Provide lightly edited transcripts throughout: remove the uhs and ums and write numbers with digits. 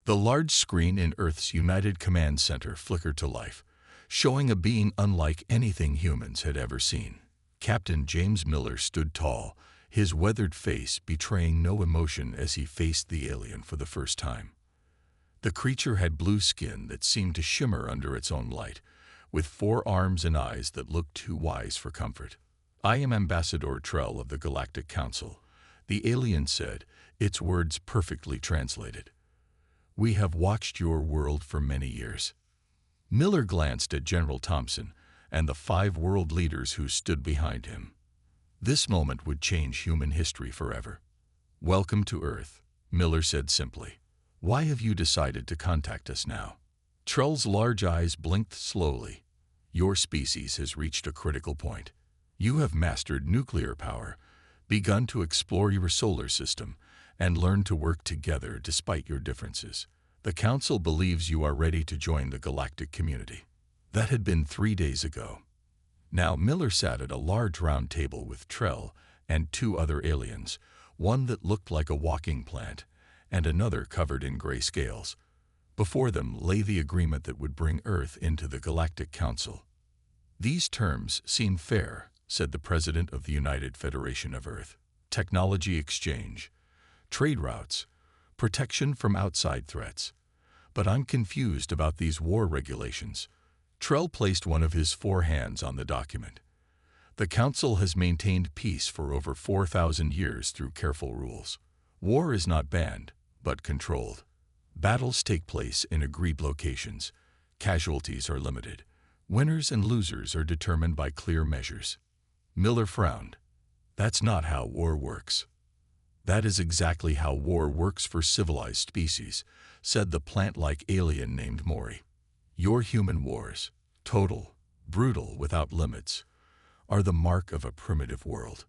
The large screen in Earth's United Command Center flickered to life, showing a being unlike anything humans had ever seen. Captain James Miller stood tall, his weathered face betraying no emotion as he faced the alien for the first time. The creature had blue skin that seemed to shimmer under its own light, with 4 arms and eyes that looked too wise for comfort. "I am Ambassador Trell of the Galactic Council," the alien said, its words perfectly translated. "We have watched your world for many years." Miller glanced at General Thompson and the 5 world leaders who stood behind him. This moment would change human history forever. "Welcome to Earth," Miller said simply. "Why have you decided to contact us now?" Trell's large eyes blinked slowly. "Your species has reached a critical point. You have mastered nuclear power, begun to explore your solar system, and learned to work together despite your differences. The Council believes you are ready to join the galactic community." That had been 3 days ago. Now Miller sat at a large round table with Trell and 2 other aliens, one that looked like a walking plant and another covered in gray scales. Before them lay the agreement that would bring Earth into the Galactic Council. "These terms seem fair," said the President of the United Federation of Earth. "Technology exchange, trade routes, protection from outside threats. But I'm confused about these war regulations." Trell placed one of his 4 hands on the document. "The Council has maintained peace for over 4,000 years through careful rules. War is not banned, but controlled. Battles take place in agreed locations. Casualties are limited. Winners and losers are determined by clear measures." Miller frowned. "That's not how war works." "That is exactly how war works for civilized species," said the plant-like alien named Mori. "Your human wars, total, brutal, without limits, are the mark of a primitive world."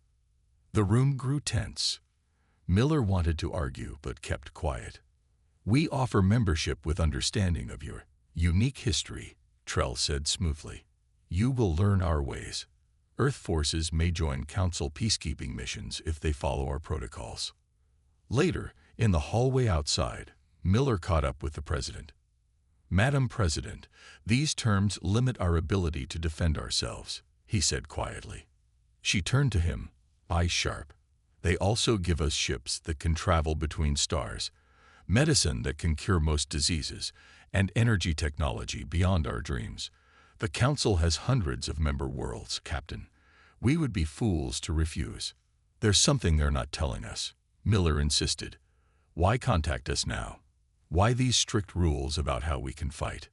The room grew tense. Miller wanted to argue but kept quiet. "We offer membership with understanding of your unique history," Trell said smoothly. "You will learn our ways. Earth forces may join Council peacekeeping missions if they follow our protocols." Later, in the hallway outside, Miller caught up with the President. "Madam President, these terms limit our ability to defend ourselves," he said quietly. She turned to him, eyes sharp. "They also give us ships that can travel between stars, medicine that can cure most diseases, and energy technology beyond our dreams. The Council has hundreds of member worlds, Captain. We would be fools to refuse." "There's something they're not telling us," Miller insisted. "Why contact us now? Why these strict rules about how we can fight?"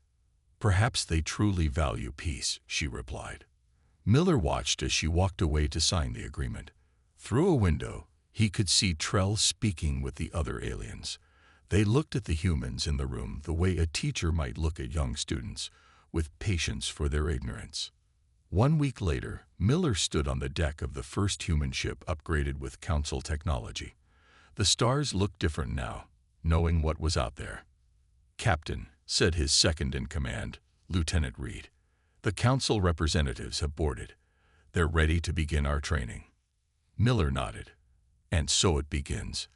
"Perhaps they truly value peace," she replied. Miller watched as she walked away to sign the agreement. Through a window, he could see Trell speaking with the other aliens. They looked at the humans in the room the way a teacher might look at young students, with patience for their ignorance. 1 week later, Miller stood on the deck of the first human ship upgraded with Council technology. The stars looked different now, knowing what was out there. "Captain," said his second-in-command, Lieutenant Reed, "the Council representatives have boarded. They're ready to begin our training." Miller nodded. "And so it begins."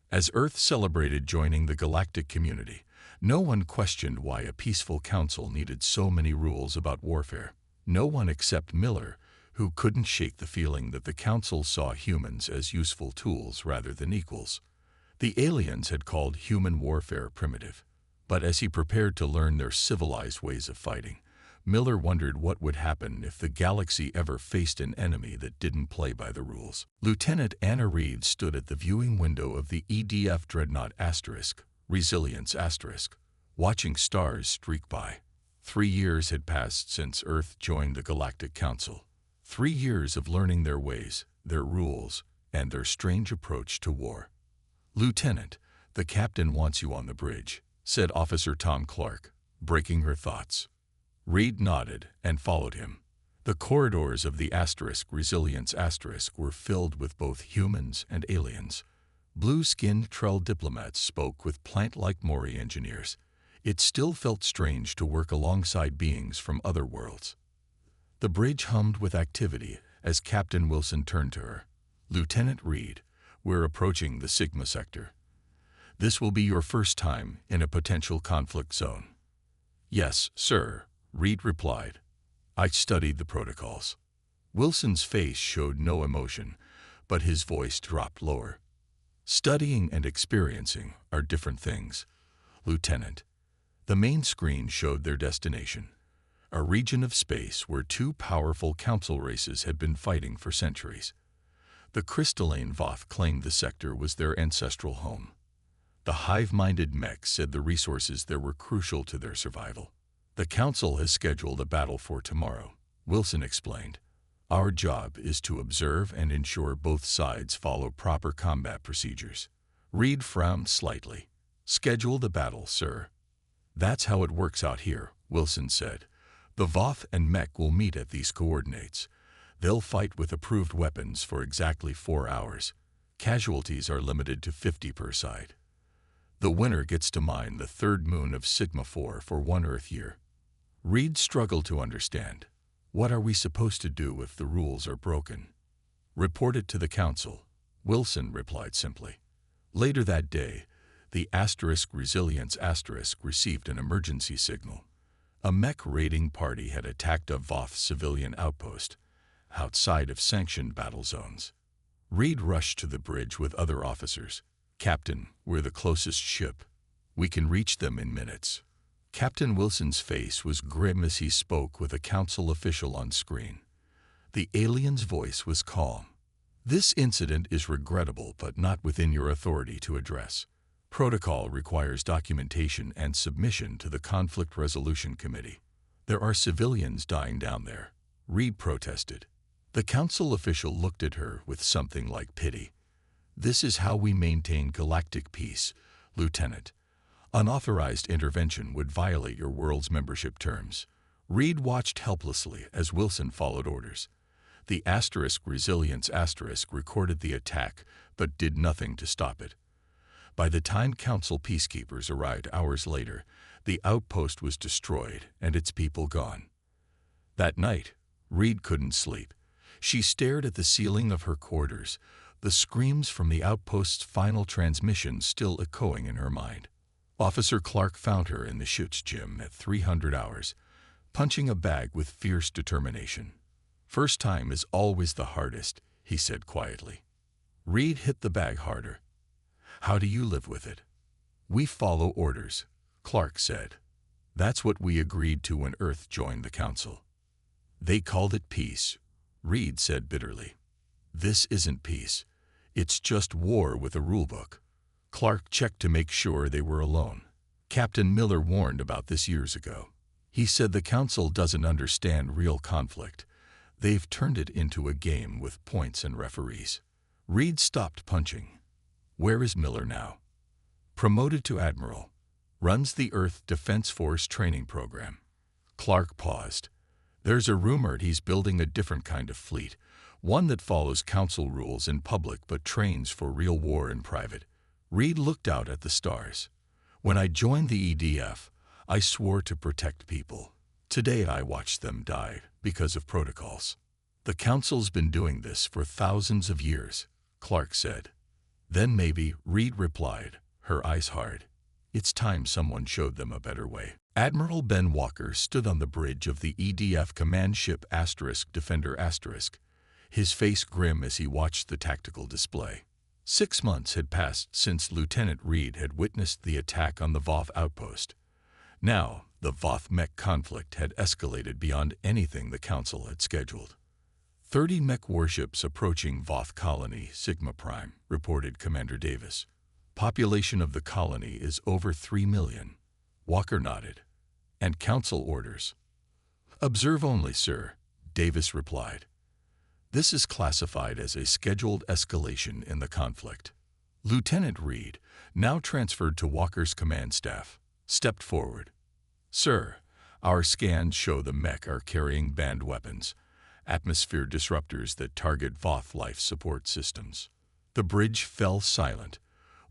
As Earth celebrated joining the galactic community, no one questioned why a peaceful council needed so many rules about warfare. No one except Miller, who couldn't shake the feeling that the Council saw humans as useful tools rather than equals. The aliens had called human warfare primitive, but as he prepared to learn their civilized ways of fighting, Miller wondered what would happen if the galaxy ever faced an enemy that didn't play by the rules. Lieutenant Anna Reed stood at the viewing window of the EDF Dreadnought Resilience watching stars streak by. 3 years had passed since Earth joined the Galactic Council. 3 years of learning their ways, their rules, and their strange approach to war. "Lieutenant, the captain wants you on the bridge," said Officer Tom Clark, breaking her thoughts. Reed nodded and followed him. The corridors of the Resilience were filled with both humans and aliens. Blue-skinned Trell diplomats spoke with plant-like Mori engineers. It still felt strange to work alongside beings from other worlds. The bridge hummed with activity as Captain Wilson turned to her. "Lieutenant Reed, we're approaching the Sigma sector." This will be your first time in a potential conflict zone. Yes, sir, Reed replied. I studied the protocols. Wilson's face showed no emotion, but his voice dropped lower. Studying and experiencing are different things, Lieutenant. The main screen showed their destination, a region of space where two powerful council races had been fighting for centuries. The crystalline Voth claimed the sector was their ancestral home. The hive-minded mechs said the resources there were crucial to their survival. The council has scheduled a battle for tomorrow, Wilson explained. Our job is to observe and ensure both sides follow proper combat procedures. Reed frowned slightly. Schedule the battle, sir. That's how it works out here, Wilson said. The Voth and mech will meet at these coordinates. They'll fight with approved weapons for exactly 4 hours. Casualties are limited to 50 per side. The winner gets to mine the third moon of Sigma 4 for 1 Earth year. Reed struggled to understand. What are we supposed to do if the rules are broken? Report it to the council, Wilson replied simply. Later that day, the *Resilience* received an emergency signal. A mech raiding party had attacked a Voth civilian outpost, outside of sanctioned battle zones. Reed rushed to the bridge with other officers. Captain, we're the closest ship. We can reach them in minutes. Captain Wilson's face was grim as he spoke with a council official on screen. The alien's voice was calm. This incident is regrettable but not within your authority to address. Protocol requires documentation and submission to the Conflict Resolution Committee. There are civilians dying down there, Reed protested. The council official looked at her with something like pity. This is how we maintain galactic peace, Lieutenant. Unauthorized intervention would violate your world's membership terms. Reed watched helplessly as Wilson followed orders. The *Resilience* recorded the attack but did nothing to stop it. By the time council peacekeepers arrived hours later, the outpost was destroyed and its people gone. That night, Reed couldn't sleep. She stared at the ceiling of her quarters, the screams from the outpost's final transmission still echoing in her mind. Officer Clark found her in the chutes gym at 300 hours, punching a bag with fierce determination. First time is always the hardest, he said quietly. Reed hit the bag harder. How do you live with it? We follow orders, Clark said. That's what we agreed to when Earth joined the council. They called it peace, Reed said bitterly. This isn't peace. It's just war with a rulebook. Clark checked to make sure they were alone. Captain Miller warned about this years ago. He said the council doesn't understand real conflict. They've turned it into a game with points and referees. Reed stopped punching. Where is Miller now? Promoted to admiral. Runs the Earth Defense Force training program. Clark paused. There's a rumor he's building a different kind of fleet, one that follows council rules in public but trains for real war in private. Reed looked out at the stars. When I joined the EDF, I swore to protect people. Today I watched them die because of protocols. The council's been doing this for thousands of years, Clark said. Then maybe, Reed replied, her eyes hard. It's time someone showed them a better way. Admiral Ben Walker stood on the bridge of the EDF command ship Defender *, his face grim as he watched the tactical display. 6 months had passed since Lieutenant Reed had witnessed the attack on the Voth outpost. Now, the Voth mech conflict had escalated beyond anything the council had scheduled. 30 mech warships approaching Voth colony Sigma Prime, reported Commander Davis. Population of the colony is over 3 million. Walker nodded. And council orders. Observe only, sir, Davis replied. This is classified as a scheduled escalation in the conflict. Lieutenant Reed, now transferred to Walker's command staff, stepped forward. Sir, our scans show the mech are carrying banned weapons, atmosphere disruptors that target Voth life support systems. The bridge fell silent.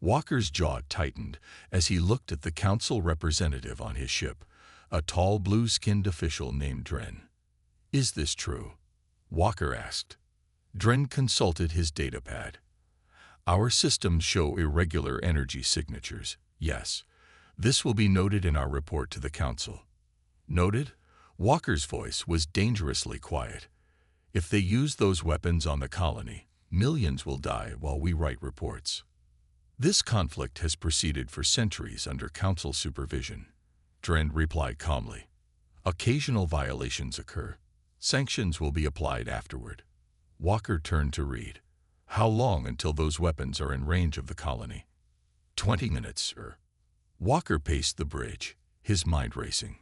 Walker's jaw tightened as he looked at the council representative on his ship, a tall blue-skinned official named Dren. Is this true? Walker asked. Dren consulted his datapad. Our systems show irregular energy signatures. Yes. This will be noted in our report to the Council. Noted? Walker's voice was dangerously quiet. If they use those weapons on the colony, millions will die while we write reports. This conflict has proceeded for centuries under Council supervision. Dren replied calmly. Occasional violations occur. Sanctions will be applied afterward. Walker turned to Reed. How long until those weapons are in range of the colony? 20 minutes, sir. Walker paced the bridge, his mind racing.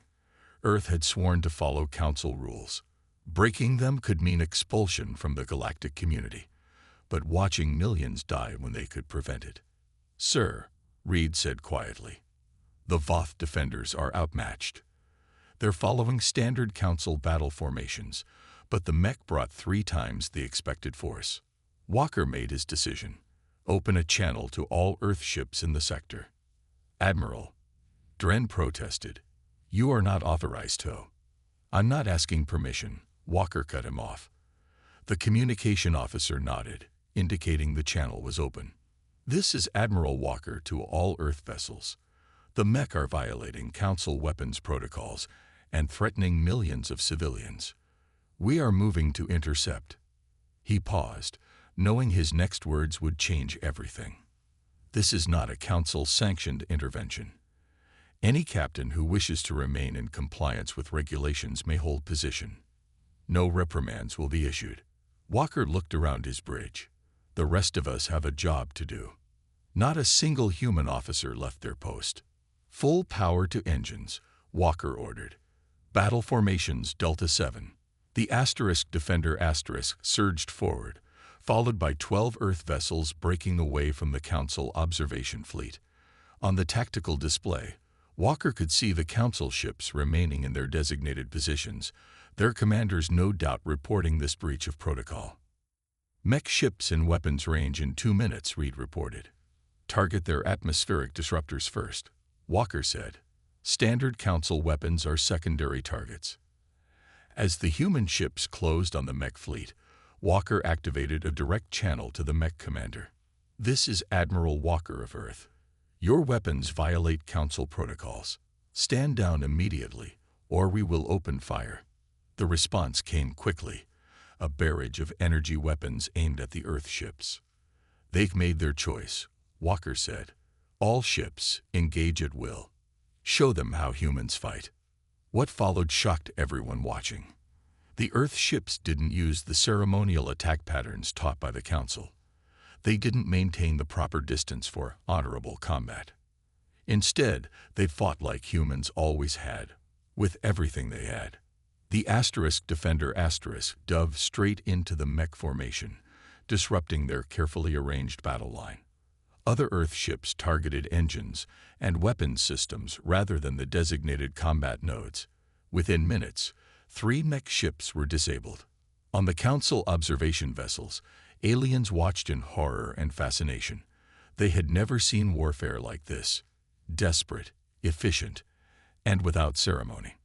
Earth had sworn to follow Council rules. Breaking them could mean expulsion from the galactic community, but watching millions die when they could prevent it. Sir, Reed said quietly, the Voth defenders are outmatched. They're following standard Council battle formations, but the mech brought 3 times the expected force. Walker made his decision. Open a channel to all Earth ships in the sector. Admiral, Dren protested. You are not authorized to. I'm not asking permission. Walker cut him off. The communication officer nodded, indicating the channel was open. This is Admiral Walker to all Earth vessels. The mech are violating Council weapons protocols and threatening millions of civilians. We are moving to intercept. He paused, knowing his next words would change everything. This is not a Council-sanctioned intervention. Any captain who wishes to remain in compliance with regulations may hold position. No reprimands will be issued. Walker looked around his bridge. The rest of us have a job to do. Not a single human officer left their post. Full power to engines, Walker ordered. Battle formations Delta 7. The Defender surged forward, followed by 12 Earth vessels breaking away from the Council observation fleet. On the tactical display, Walker could see the Council ships remaining in their designated positions, their commanders no doubt reporting this breach of protocol. Mech ships in weapons range in 2 minutes, Reed reported. Target their atmospheric disruptors first, Walker said. Standard Council weapons are secondary targets. As the human ships closed on the mech fleet, Walker activated a direct channel to the mech commander. This is Admiral Walker of Earth. Your weapons violate Council protocols. Stand down immediately, or we will open fire. The response came quickly, a barrage of energy weapons aimed at the Earth ships. They've made their choice, Walker said. All ships, engage at will. Show them how humans fight. What followed shocked everyone watching. The Earth ships didn't use the ceremonial attack patterns taught by the Council. They didn't maintain the proper distance for honorable combat. Instead, they fought like humans always had, with everything they had. The Defender dove straight into the mech formation, disrupting their carefully arranged battle line. Other Earth ships targeted engines and weapons systems rather than the designated combat nodes. Within minutes, 3 mech ships were disabled. On the Council observation vessels, aliens watched in horror and fascination. They had never seen warfare like this. Desperate, efficient, and without ceremony.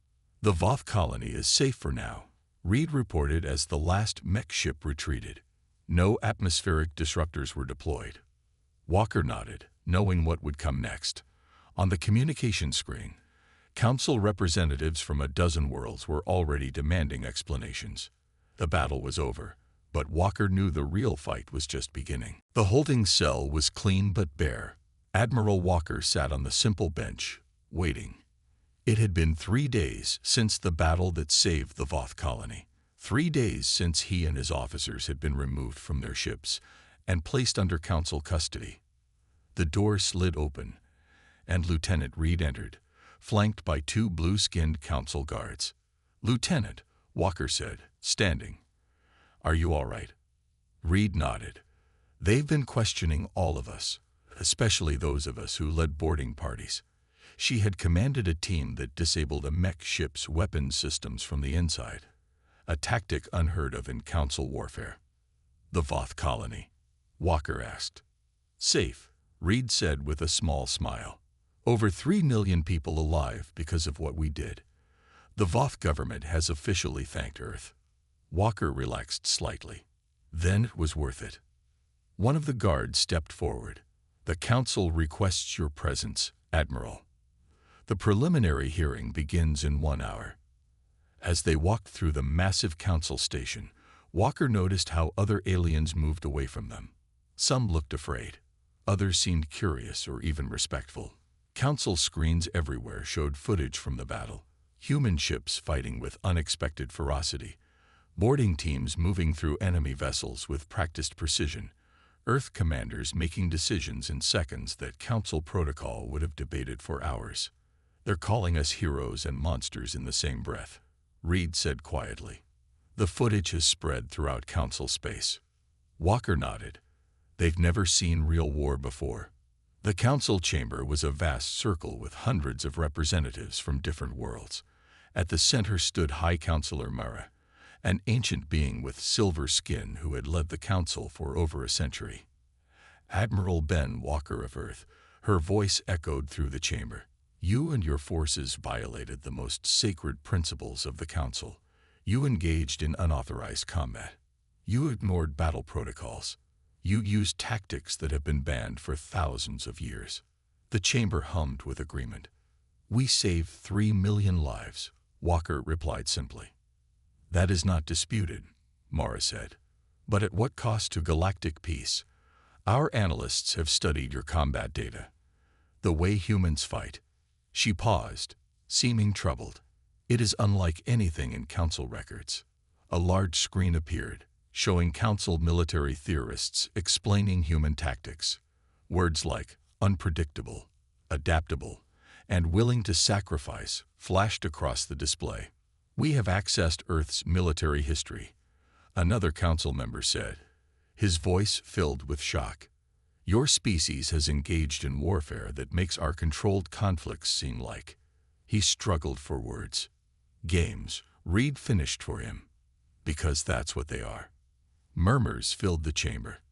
The Voth colony is safe for now, Reed reported as the last mech ship retreated. No atmospheric disruptors were deployed. Walker nodded, knowing what would come next. On the communication screen, Council representatives from a dozen worlds were already demanding explanations. The battle was over, but Walker knew the real fight was just beginning. The holding cell was clean but bare. Admiral Walker sat on the simple bench, waiting. It had been 3 days since the battle that saved the Voth colony. 3 days since he and his officers had been removed from their ships and placed under Council custody. The door slid open, and Lieutenant Reed entered, flanked by 2 blue-skinned Council guards. Lieutenant, Walker said, standing. Are you all right? Reed nodded. They've been questioning all of us, especially those of us who led boarding parties. She had commanded a team that disabled a mech ship's weapons systems from the inside, a tactic unheard of in Council warfare. The Voth colony, Walker asked. Safe, Reed said with a small smile. Over 3 million people alive because of what we did. The Voth government has officially thanked Earth. Walker relaxed slightly. Then it was worth it. One of the guards stepped forward. "The Council requests your presence, Admiral. The preliminary hearing begins in 1 hour." As they walked through the massive Council station, Walker noticed how other aliens moved away from them. Some looked afraid. Others seemed curious or even respectful. Council screens everywhere showed footage from the battle. Human ships fighting with unexpected ferocity. Boarding teams moving through enemy vessels with practiced precision. Earth commanders making decisions in seconds that Council protocol would have debated for hours. "They're calling us heroes and monsters in the same breath," Reed said quietly. "The footage has spread throughout Council space." Walker nodded. They've never seen real war before. The Council chamber was a vast circle with hundreds of representatives from different worlds. At the center stood High Counselor Mara, an ancient being with silver skin who had led the Council for over a century. "Admiral Ben Walker of Earth," her voice echoed through the chamber. "You and your forces violated the most sacred principles of the Council. You engaged in unauthorized combat. You ignored battle protocols. You used tactics that have been banned for thousands of years." The chamber hummed with agreement. "We saved 3 million lives," Walker replied simply. "That is not disputed," Mara said. "But at what cost to galactic peace? Our analysts have studied your combat data. The way humans fight." She paused, seeming troubled. "It is unlike anything in Council records." A large screen appeared, showing Council military theorists explaining human tactics. Words like unpredictable, adaptable, and willing to sacrifice flashed across the display. "We have accessed Earth's military history," another Council member said, his voice filled with shock. "Your species has engaged in warfare that makes our controlled conflicts seem like—" He struggled for words. "Games," Reed finished for him. "Because that's what they are." Murmurs filled the chamber.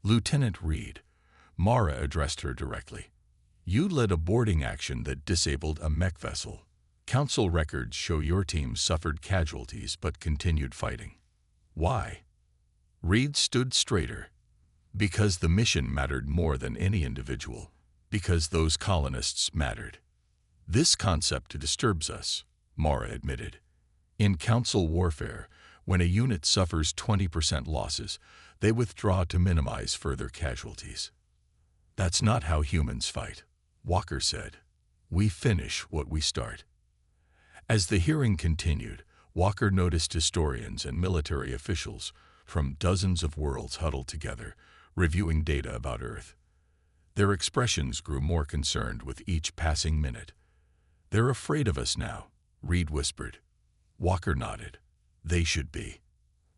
"Lieutenant Reed," Mara addressed her directly, "you led a boarding action that disabled a mech vessel. Council records show your team suffered casualties but continued fighting. Why?" Reed stood straighter. "Because the mission mattered more than any individual. Because those colonists mattered." "This concept disturbs us," Mara admitted. "In Council warfare, when a unit suffers 20% losses, they withdraw to minimize further casualties." "That's not how humans fight," Walker said. "We finish what we start." As the hearing continued, Walker noticed historians and military officials from dozens of worlds huddled together, reviewing data about Earth. Their expressions grew more concerned with each passing minute. "They're afraid of us now," Reed whispered. Walker nodded. "They should be."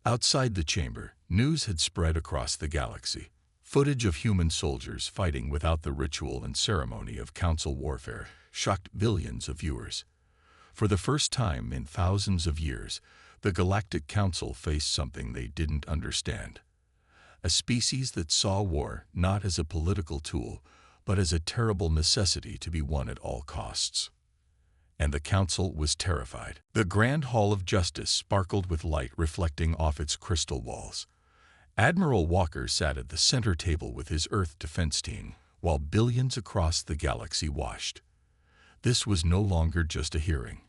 Outside the chamber, news had spread across the galaxy. Footage of human soldiers fighting without the ritual and ceremony of Council warfare shocked billions of viewers. For the first time in thousands of years, the Galactic Council faced something they didn't understand. A species that saw war not as a political tool, but as a terrible necessity to be won at all costs. And the Council was terrified. The Grand Hall of Justice sparkled with light reflecting off its crystal walls. Admiral Walker sat at the center table with his Earth defense team, while billions across the galaxy watched. This was no longer just a hearing.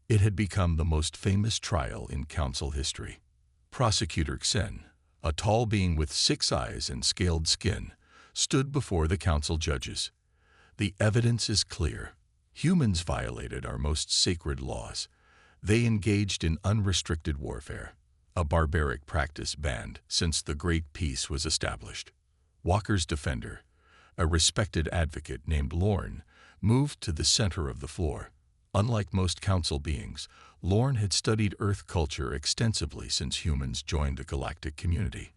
It had become the most famous trial in Council history. Prosecutor Xen, a tall being with 6 eyes and scaled skin, stood before the Council judges. "The evidence is clear. Humans violated our most sacred laws. They engaged in unrestricted warfare, a barbaric practice banned since the Great Peace was established." Walker's defender, a respected advocate named Lorne, moved to the center of the floor. Unlike most Council beings, Lorne had studied Earth culture extensively since humans joined the galactic community.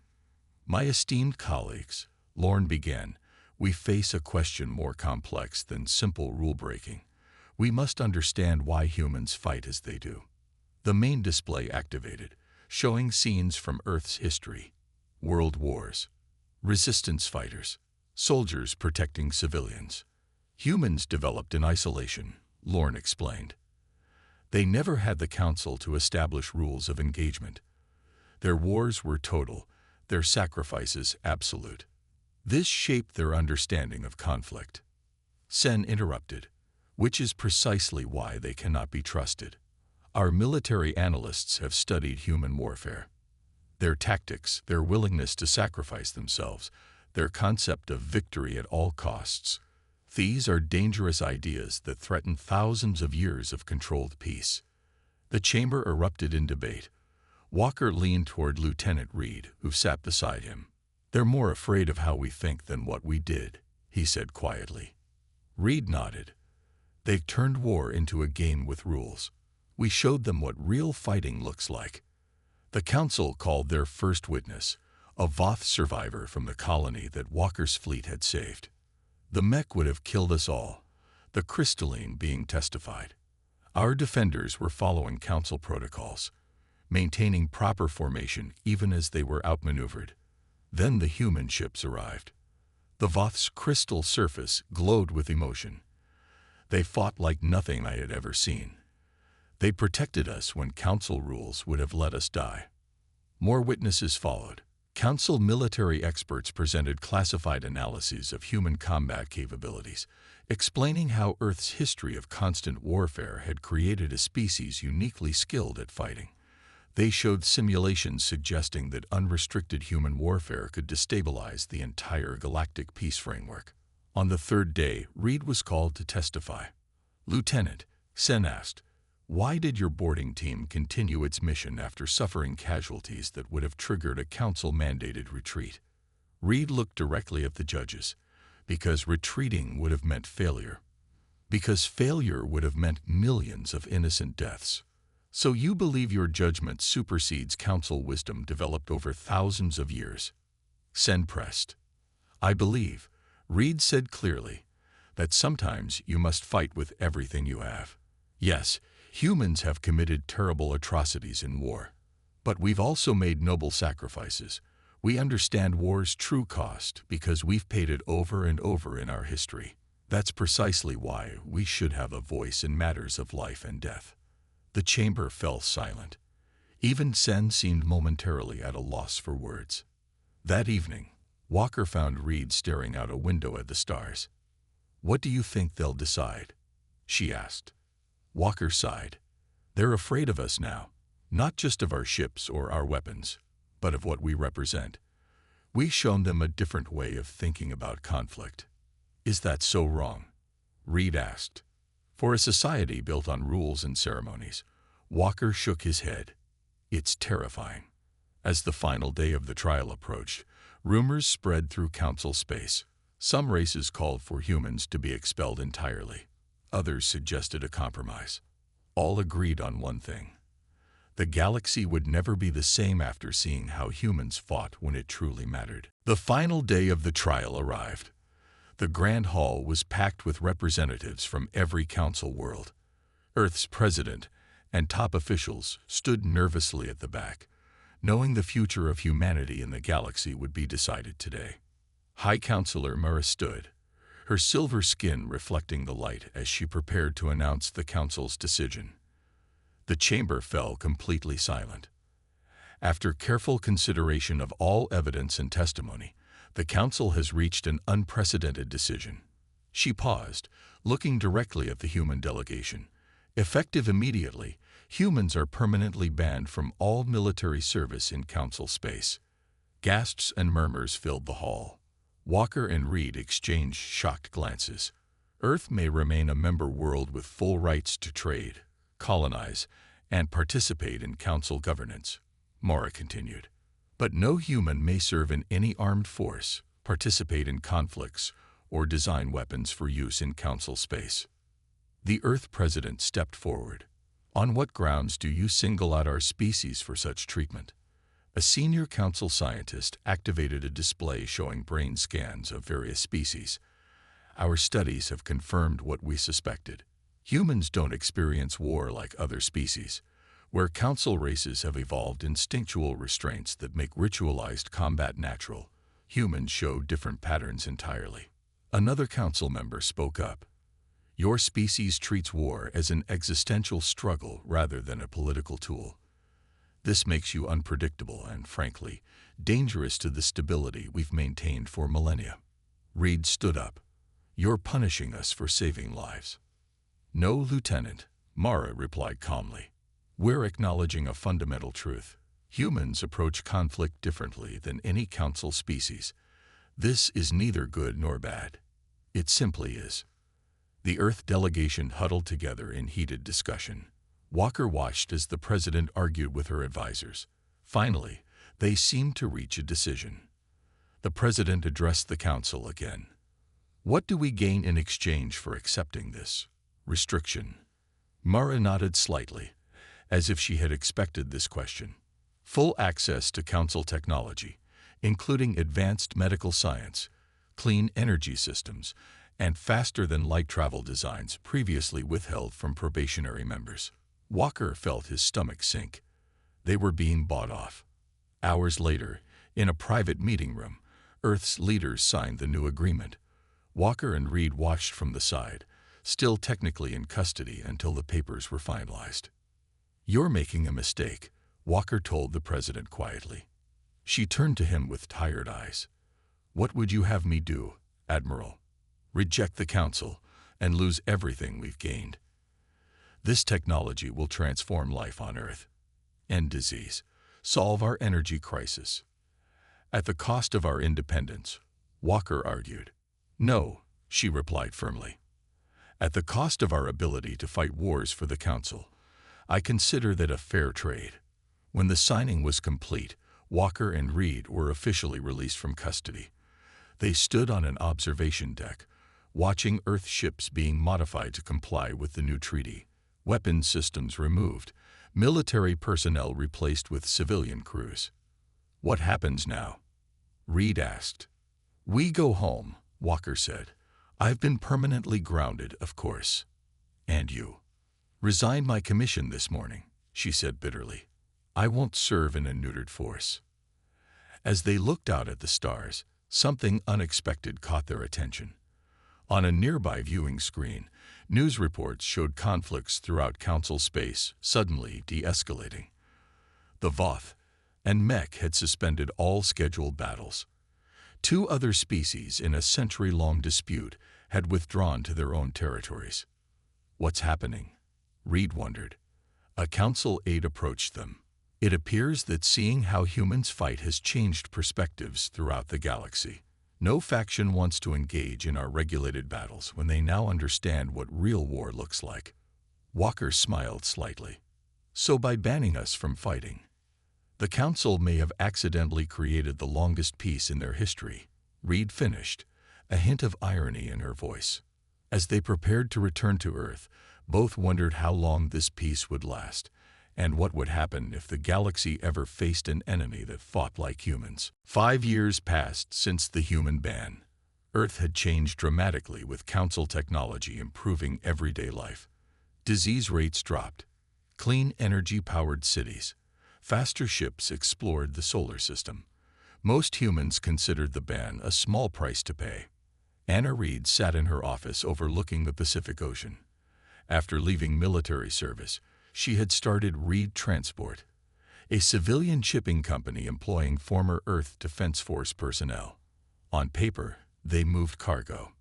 "My esteemed colleagues," Lorne began, "we face a question more complex than simple rule-breaking. We must understand why humans fight as they do." The main display activated, showing scenes from Earth's history: world wars, resistance fighters, soldiers protecting civilians. "Humans developed in isolation," Lorne explained. "They never had the Council to establish rules of engagement. Their wars were total. their sacrifices absolute. This shaped their understanding of conflict. Sen interrupted, which is precisely why they cannot be trusted. Our military analysts have studied human warfare. Their tactics, their willingness to sacrifice themselves, their concept of victory at all costs. These are dangerous ideas that threaten thousands of years of controlled peace. The chamber erupted in debate. Walker leaned toward Lieutenant Reed, who sat beside him. "They're more afraid of how we think than what we did," he said quietly. Reed nodded. "They've turned war into a game with rules. We showed them what real fighting looks like." The council called their first witness, a Voth survivor from the colony that Walker's fleet had saved. "The mech would have killed us all," the crystalline being testified. "Our defenders were following council protocols, maintaining proper formation even as they were outmaneuvered. Then the human ships arrived. The Voth's crystal surface glowed with emotion. They fought like nothing I had ever seen. They protected us when council rules would have let us die." More witnesses followed. Council military experts presented classified analyses of human combat capabilities, explaining how Earth's history of constant warfare had created a species uniquely skilled at fighting. They showed simulations suggesting that unrestricted human warfare could destabilize the entire galactic peace framework. On the third day, Reed was called to testify. "Lieutenant," Sen asked, "why did your boarding team continue its mission after suffering casualties that would have triggered a council-mandated retreat?" Reed looked directly at the judges. "Because retreating would have meant failure. Because failure would have meant millions of innocent deaths." "So you believe your judgment supersedes council wisdom developed over thousands of years?" Sen pressed. "I believe," Reed said clearly, "that sometimes you must fight with everything you have. Yes, humans have committed terrible atrocities in war. But we've also made noble sacrifices. We understand war's true cost because we've paid it over and over in our history. That's precisely why we should have a voice in matters of life and death." The chamber fell silent. Even Sen seemed momentarily at a loss for words. That evening, Walker found Reed staring out a window at the stars. "What do you think they'll decide?" she asked. Walker sighed. "They're afraid of us now, not just of our ships or our weapons, but of what we represent. We've shown them a different way of thinking about conflict." "Is that so wrong?" Reed asked. "For a society built on rules and ceremonies," Walker shook his head. "It's terrifying." As the final day of the trial approached, rumors spread through council space. Some races called for humans to be expelled entirely. Others suggested a compromise. All agreed on one thing. The galaxy would never be the same after seeing how humans fought when it truly mattered. The final day of the trial arrived. The Grand Hall was packed with representatives from every council world. Earth's president and top officials stood nervously at the back, knowing the future of humanity in the galaxy would be decided today. High Counselor Mara stood, her silver skin reflecting the light as she prepared to announce the council's decision. The chamber fell completely silent. After careful consideration of all evidence and testimony, the council has reached an unprecedented decision. She paused, looking directly at the human delegation. Effective immediately, humans are permanently banned from all military service in council space. Gasps and murmurs filled the hall. Walker and Reed exchanged shocked glances. Earth may remain a member world with full rights to trade, colonize, and participate in council governance, Mara continued. But no human may serve in any armed force, participate in conflicts, or design weapons for use in council space. The Earth President stepped forward. "On what grounds do you single out our species for such treatment?" A senior council scientist activated a display showing brain scans of various species. "Our studies have confirmed what we suspected. Humans don't experience war like other species. Where council races have evolved instinctual restraints that make ritualized combat natural, humans show different patterns entirely." Another council member spoke up. "Your species treats war as an existential struggle rather than a political tool. This makes you unpredictable and, frankly, dangerous to the stability we've maintained for millennia. Reed stood up. You're punishing us for saving lives. No, Lieutenant, Mara replied calmly. We're acknowledging a fundamental truth. Humans approach conflict differently than any council species. This is neither good nor bad. It simply is. The Earth delegation huddled together in heated discussion. Walker watched as the president argued with her advisors. Finally, they seemed to reach a decision. The president addressed the council again. What do we gain in exchange for accepting this restriction? Mara nodded slightly, as if she had expected this question. Full access to council technology, including advanced medical science, clean energy systems, and faster-than-light travel designs previously withheld from probationary members. Walker felt his stomach sink. They were being bought off. Hours later, in a private meeting room, Earth's leaders signed the new agreement. Walker and Reed watched from the side, still technically in custody until the papers were finalized. You're making a mistake, Walker told the president quietly. She turned to him with tired eyes. What would you have me do, Admiral? Reject the council and lose everything we've gained? This technology will transform life on Earth, end disease, solve our energy crisis. At the cost of our independence, Walker argued. No, she replied firmly. At the cost of our ability to fight wars for the council, I consider that a fair trade. When the signing was complete, Walker and Reed were officially released from custody. They stood on an observation deck, watching Earth ships being modified to comply with the new treaty. Weapons systems removed, military personnel replaced with civilian crews. What happens now? Reed asked. We go home, Walker said. I've been permanently grounded, of course. And you? Resigned my commission this morning, she said bitterly. I won't serve in a neutered force. As they looked out at the stars, something unexpected caught their attention. On a nearby viewing screen, news reports showed conflicts throughout council space suddenly de-escalating. The Voth and Mech had suspended all scheduled battles. Two other species in a century-long dispute had withdrawn to their own territories. What's happening? Reed wondered. A council aide approached them. It appears that seeing how humans fight has changed perspectives throughout the galaxy. No faction wants to engage in our regulated battles when they now understand what real war looks like. Walker smiled slightly. So by banning us from fighting, the council may have accidentally created the longest peace in their history, Reed finished, a hint of irony in her voice. As they prepared to return to Earth, both wondered how long this peace would last, and what would happen if the galaxy ever faced an enemy that fought like humans. 5 years passed since the human ban. Earth had changed dramatically with council technology improving everyday life. Disease rates dropped. Clean energy-powered cities. Faster ships explored the solar system. Most humans considered the ban a small price to pay. Anna Reed sat in her office overlooking the Pacific Ocean. After leaving military service, she had started Reed Transport, a civilian shipping company employing former Earth Defense Force personnel. On paper, they moved cargo.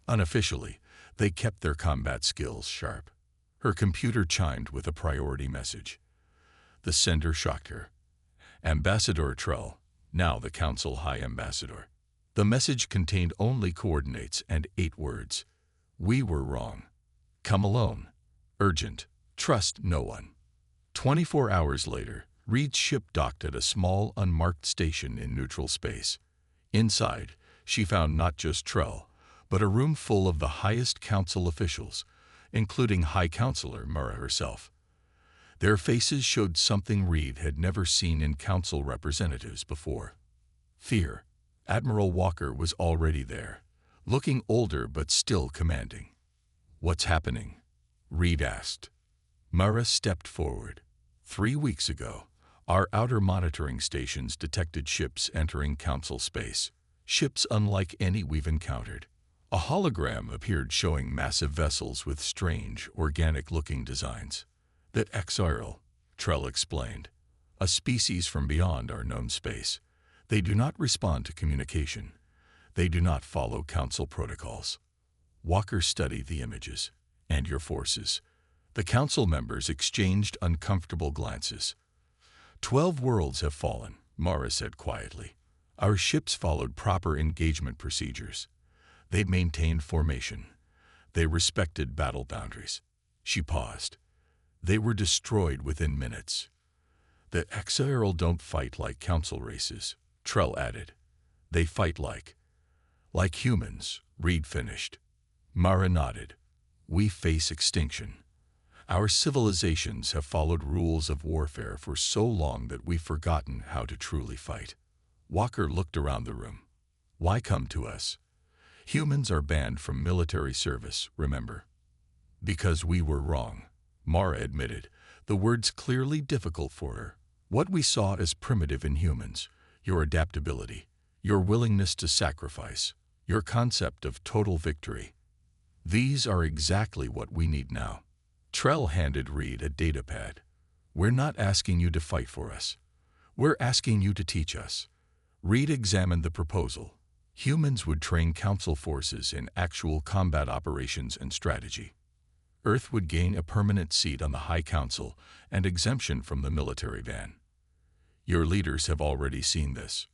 Unofficially, they kept their combat skills sharp. Her computer chimed with a priority message. The sender shocked her. Ambassador Trell, now the Council High Ambassador. The message contained only coordinates and 8 words. We were wrong. Come alone. Urgent. Trust no one. 24 hours later, Reed's ship docked at a small, unmarked station in neutral space. Inside, she found not just Trell, but a room full of the highest council officials, including High Counselor Mara herself. Their faces showed something Reed had never seen in council representatives before. Fear. Admiral Walker was already there, looking older but still commanding. What's happening? Reed asked. Mara stepped forward. 3 weeks ago, our outer monitoring stations detected ships entering council space. Ships unlike any we've encountered. A hologram appeared showing massive vessels with strange, organic-looking designs. That Exoil, Trell explained. a species from beyond our known space. They do not respond to communication. They do not follow council protocols. Walker studied the images and your forces. The council members exchanged uncomfortable glances. 12 worlds have fallen, Mara said quietly. Our ships followed proper engagement procedures. They maintained formation. They respected battle boundaries. She paused. They were destroyed within minutes. The Exaeral don't fight like council races, Trell added. They fight like humans, Reed finished. Mara nodded. We face extinction. Our civilizations have followed rules of warfare for so long that we've forgotten how to truly fight. Walker looked around the room. Why come to us? Humans are banned from military service, remember? Because we were wrong, Mara admitted, the words clearly difficult for her. What we saw as primitive in humans, your adaptability, your willingness to sacrifice, your concept of total victory, these are exactly what we need now. Trell handed Reed a datapad. We're not asking you to fight for us. We're asking you to teach us. Reed examined the proposal. Humans would train council forces in actual combat operations and strategy. Earth would gain a permanent seat on the High Council and exemption from the military ban. Your leaders have already seen this,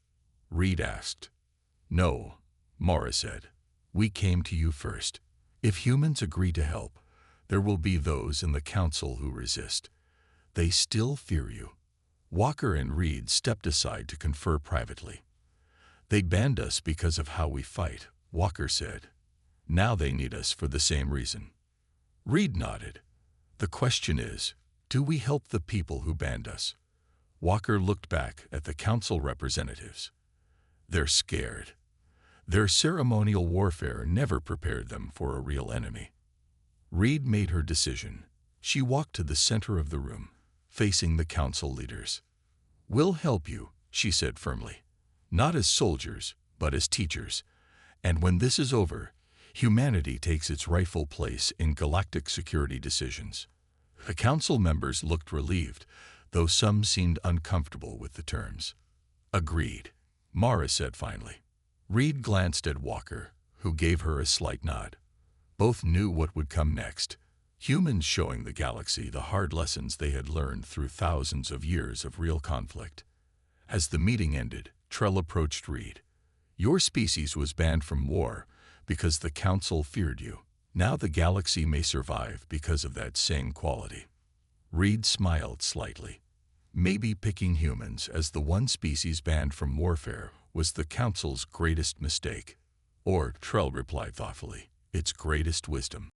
Reed asked. No, Mara said. We came to you first. If humans agree to help, there will be those in the council who resist. They still fear you. Walker and Reed stepped aside to confer privately. They banned us because of how we fight, Walker said. Now they need us for the same reason. Reed nodded. The question is, do we help the people who banned us? Walker looked back at the council representatives. They're scared. Their ceremonial warfare never prepared them for a real enemy. Reed made her decision. She walked to the center of the room, facing the council leaders. We'll help you, she said firmly. Not as soldiers, but as teachers. And when this is over, humanity takes its rightful place in galactic security decisions. The council members looked relieved, though some seemed uncomfortable with the terms. Agreed, Mara said finally. Reed glanced at Walker, who gave her a slight nod. Both knew what would come next. Humans showing the galaxy the hard lessons they had learned through thousands of years of real conflict. As the meeting ended, Trell approached Reed. Your species was banned from war because the council feared you. Now the galaxy may survive because of that same quality. Reed smiled slightly. Maybe picking humans as the one species banned from warfare was the council's greatest mistake. Or, Trell replied thoughtfully, its greatest wisdom.